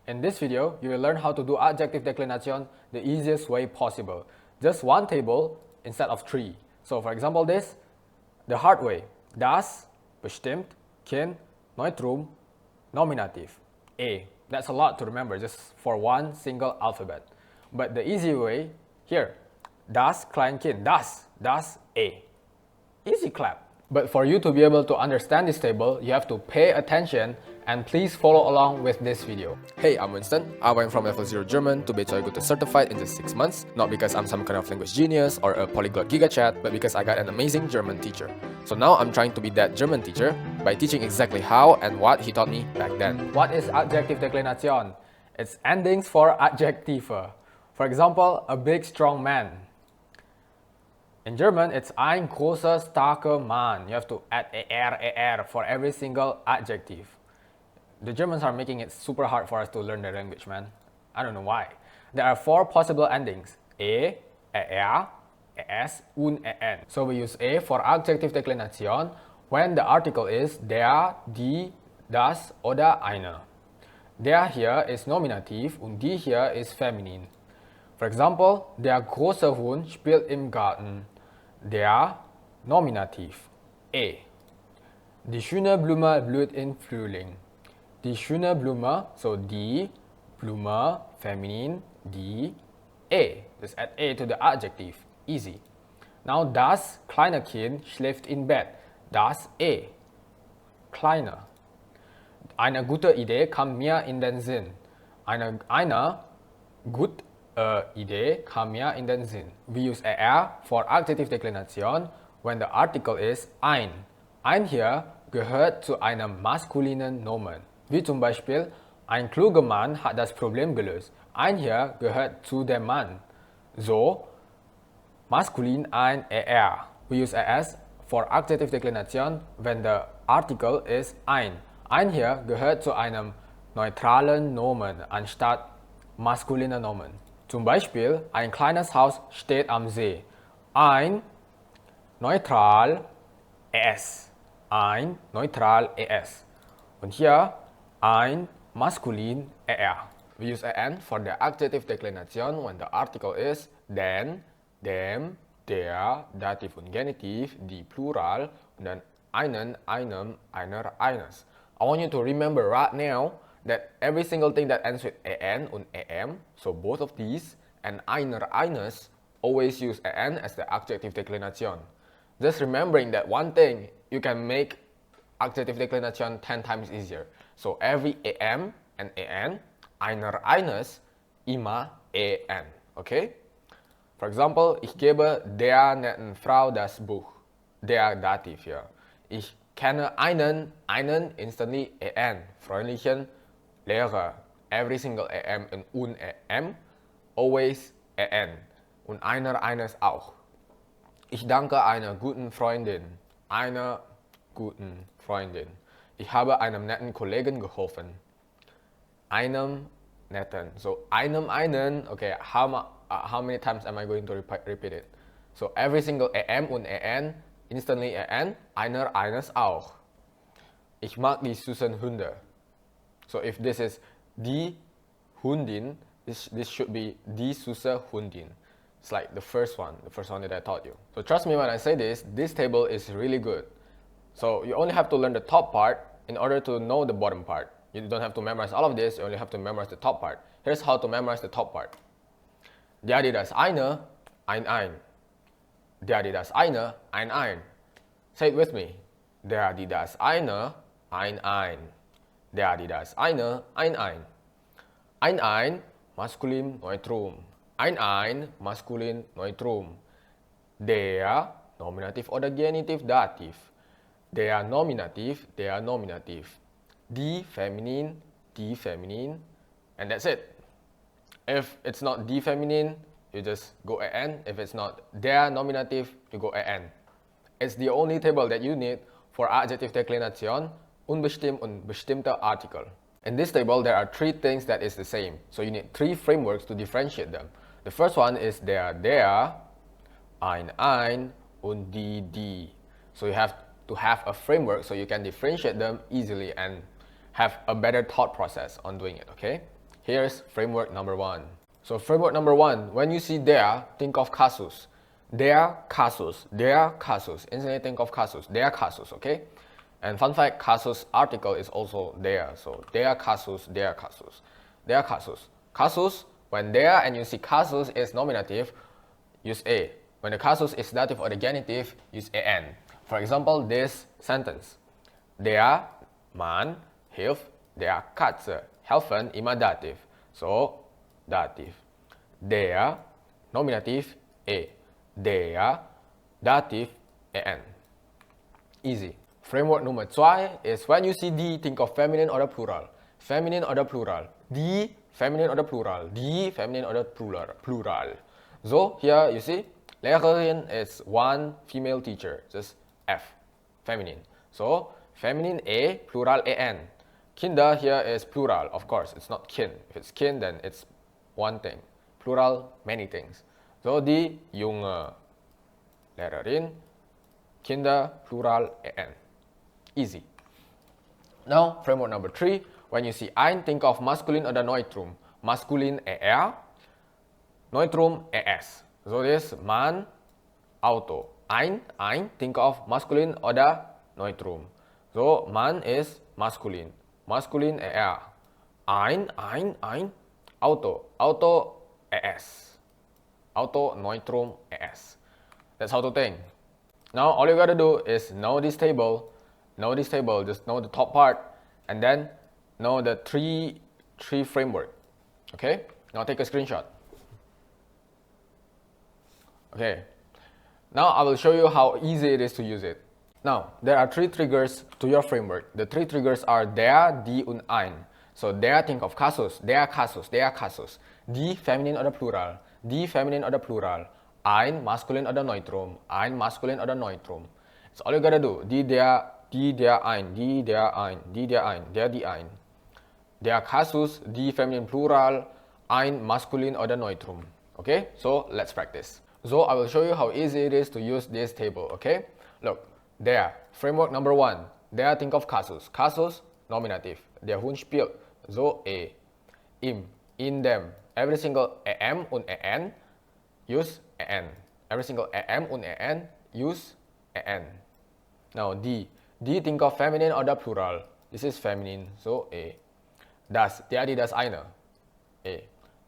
In this video, you will learn how to do Adjektivdeklination the easiest way possible. Just one table instead of three. So for example this, the hard way. Das, bestimmt, kind, neutrum, nominative. A. That's a lot to remember just for one single alphabet. But the easy way, here. Das Kleinkind, das A. Easy clap. But for you to be able to understand this table, you have to pay attention and please follow along with this video. Hey, I'm Winston. I went from level 0 German to B2 certified in just 6 months, not because I'm some kind of language genius or a polyglot gigachat, but because I got an amazing German teacher. So now I'm trying to be that German teacher by teaching exactly how and what he taught me back then. What is Adjektivdeklination? It's endings for Adjektive. For example, a big strong man. In German, it's ein großer, starker Mann. You have to add er for every single adjective. The Germans are making it super hard for us to learn their language, man. I don't know why. There are 4 possible endings. Er, es, und en. So we use a for Adjektivdeklination when the article is der, die, das oder eine. Der hier is nominativ und die hier is feminin. For example, der große Hund spielt im Garten. Der, nominativ, e. Die schöne Blume blüht im Frühling. Die schöne Blume, so die, Blume, feminin, die, e. Just add a to the adjective, easy. Now das kleine Kind schläft im Bett. Das e, kleiner. Eine gute Idee kam mir in den Sinn. Eine gute Idee kam mir in den Sinn. We use er for Adjektivdeklination when the article is ein. Ein hier gehört zu einem maskulinen Nomen. Wie zum Beispiel, ein kluger Mann hat das Problem gelöst. Ein hier gehört zu dem Mann. So, maskulin ein er. We use es for Adjektivdeklination when the article is ein. Ein hier gehört zu einem neutralen Nomen anstatt maskuliner Nomen. Zum Beispiel, ein kleines Haus steht am See. Ein neutral es. Ein neutral es. Und hier ein maskulin er. We use en for the Adjektivdeklination when the article is den, dem, der, Dativ und Genitiv, die Plural und dann einen, einem, einer, eines. I want you to remember right now that every single thing that ends with en und am, so both of these, and einer, eines, always use en as the Adjektivdeklination. Just remembering that one thing, you can make Adjektivdeklination 10 times easier. So every am and en, einer, eines, immer en, okay? For example, ich gebe der netten Frau das Buch. Der Dativ hier. Ich kenne einen, instantly en, freundlichen Lehrer. Every single am and un am, always en. Und einer, eines auch. Ich danke einer guten Freundin. Einer guten Freundin. Ich habe einem netten Kollegen geholfen. Einem netten. So einem, einen. Okay, how many times am I going to repeat it? So every single am und en, instantly en. Einer, eines auch. Ich mag die süßen Hunde. So if this is die Hundin, this should be die süße Hundin. It's like the first one that I taught you. So trust me when I say this table is really good. So you only have to learn the top part in order to know the bottom part. You don't have to memorize all of this, you only have to memorize the top part. Here's how to memorize the top part. Der, die, das eine, ein. Der, die, das eine, ein. Say it with me. Der, die, das eine, ein. Der, die, das eine, ein. Ein, maskulin, neutrum. Ein, maskulin, neutrum. Der, Nominativ oder Genitiv, Dativ. Der Nominativ, Die, feminin, and that's it. If it's not die feminin, you just go en. If it's not der Nominativ, you go en. It's the only table that you need for Adjektivdeklination, unbestimmt und bestimmter Artikel. In this table, there are 3 things that is the same. So you need 3 frameworks to differentiate them. The first one is der, ein, und die. So you have to have a framework so you can differentiate them easily and have a better thought process on doing it, okay? here's framework number 1. So framework number 1, when you see there, think of casus. Their casus, their casus. Instantly think of casus, their casus, okay? And fun fact, casus article is also there. So their casus, their casus, their casus. Casus, when there and you see casus is nominative, use a. When the casus is dative or the genitive, use an. For example, this sentence. Der Mann hilft der Katze. Helfen immer dative. So, dative. Der, nominative, a. Der, dative, an. Easy. Framework number 2 is when you see die, think of feminine or the plural. Feminine or the plural. Die, feminine or the plural. Die, feminine or the plural. So, here you see, Lehrerin is one female teacher, just F, feminine. So, feminine A, plural an. Kinder here is plural, of course, it's not kin. If it's kin, then it's one thing. Plural, many things. So, die junge Lehrerin, Kinder, plural an. Easy. Now, framework number 3, when you see ein, think of masculine oder neutrum. Masculine neutrum es. So this Mann, Auto. Ein, think of masculine oder neutrum. So Mann is masculine. Masculine Ein, Auto. Auto es. Auto neutrum es. That's how to think. Now all you gotta do is know this table, just know the top part, and then know the three framework. Okay? Now take a screenshot. Okay, now I will show you how easy it is to use it. Now, there are 3 triggers to your framework. The 3 triggers are der, die und ein. So der, think of casus, der casus, der casus. Die, feminine or the plural. Die, feminine or the plural. Ein, masculine or the neutrum. Ein, masculine or the neutrum. It's all you gotta do. Die, der, ein. Die, der, ein. Die, der, ein. Der, die, ein. Der casus, die, feminine plural. Ein, masculine or the neutrum. Okay, so let's practice. So I will show you how easy it is to use this table, okay? Look, there, framework number 1. There, think of casus. Casus, nominative. Der Hund spielt. So, a. Im, in them. Every single am und an, use an. Every single am und an, use an. Now, die. Die, think of feminine or the plural. This is feminine, so a. Das, das eine. A.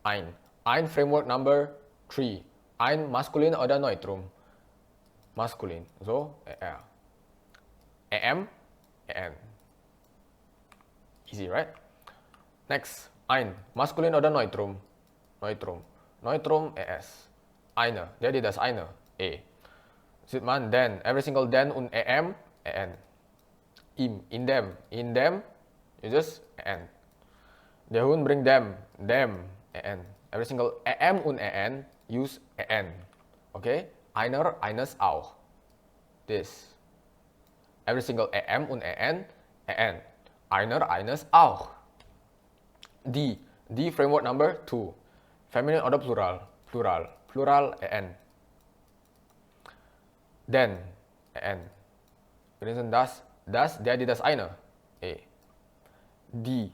Ein. Ein, framework number 3. Ein, masculine oder neutrum? Masculine. So, am, an. Easy, right? Next, ein, masculine oder neutrum? Neutrum. Neutrum, es. Eine. Das eine. A. Sieht man, then. Every single then und am, an. Im, in them. In them, you just an. Der Hund bringt them. Them, an. Every single am und an, use an. Okay? Einer, eines auch. This. Every single am und an. Einer, eines auch. Die. Die, framework number 2. Feminine oder plural? Plural. Plural an. Then an. Wir lesen das. Die, das eine. A. Die.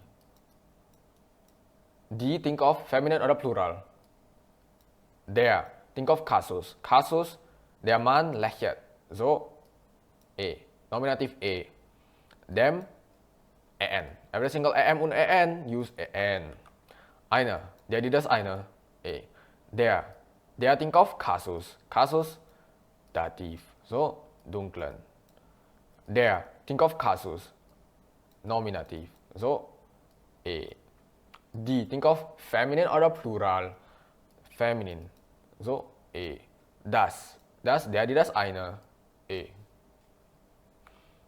Die, think of feminine oder plural? Der, think of casus. Casus, der Mann lächelt. So, a. Nominative a. Them, an. Every single am und an, use an. Einer, das eine. A. Der, think of casus. Casus, dativ. So, dunklen. Der, think of casus. Nominativ. So, a. Die, think of feminine oder plural? Feminine. So, a. Das, das eine. A.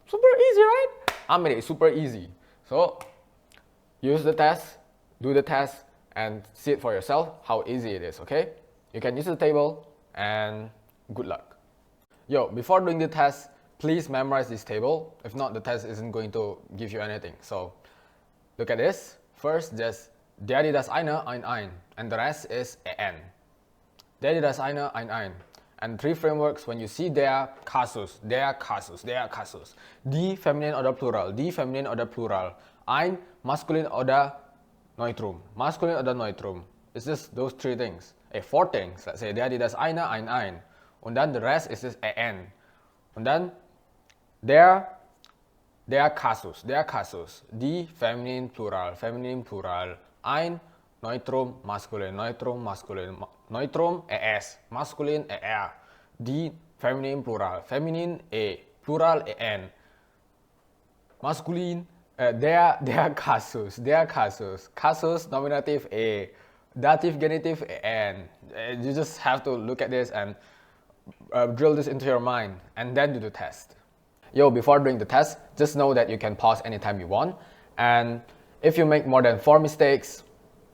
Super easy, right? I made it super easy. So, use the test, do the test, and see it for yourself how easy it is, okay? You can use the table, and good luck. Yo, before doing the test, please memorize this table. If not, the test isn't going to give you anything. So, look at this. First, just das eine, ein, and the rest is an. Das eine, ein. And 3 frameworks, when you see der casus. Die, feminine oder plural. Die, feminine oder plural. Ein, masculine oder Neutrum. Masculine oder Neutrum. It's just those three things. Four things. Let's say, der, die, das, eine, ein. Und dann the rest is just en. Und dann der Kasus. Die, feminin, plural. Ein, Neutrum, maskulin. Neutrum, es. Maskulin, er. Die, feminin, plural. Feminin, plural, en. Maskulin, der Kasus. Kasus, nominative, Dative, genitive, en. You just have to look at this and drill this into your mind and then do the test. Before doing the test, just know that you can pause anytime you want. And if you make more than 4 mistakes,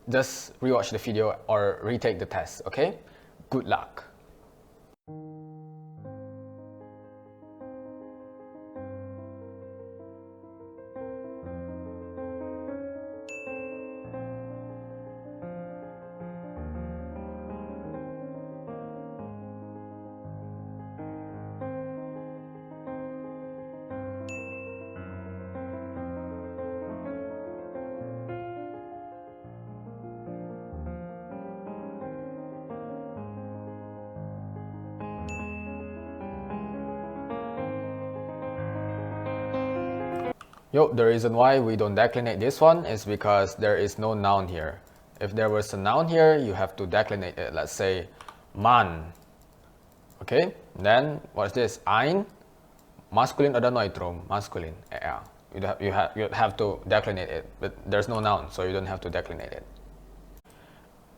just rewatch the video or retake the test, okay? Good luck. The reason why we don't declinate this one is because there is no noun here. If there was a noun here, you have to declinate it. Let's say, man. Okay, then what's this? Ein, masculine oder Neutrum? Masculine, er. You have to declinate it, but there's no noun, so you don't have to declinate it.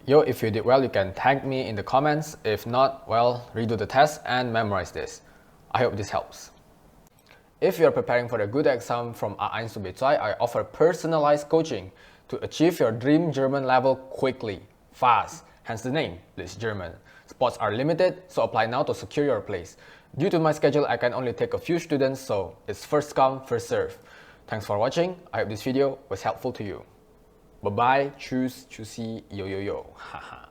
If you did well, you can tag me in the comments. If not, well, redo the test and memorize this. I hope this helps. If you are preparing for a good exam from A1 to B2, I offer personalized coaching to achieve your dream German level quickly, fast, hence the name, Blitz German. Spots are limited, so apply now to secure your place. Due to my schedule, I can only take a few students, so it's first come, first serve. Thanks for watching. I hope this video was helpful to you. Bye bye, tschüss, tschüssi, yo yo yo, haha.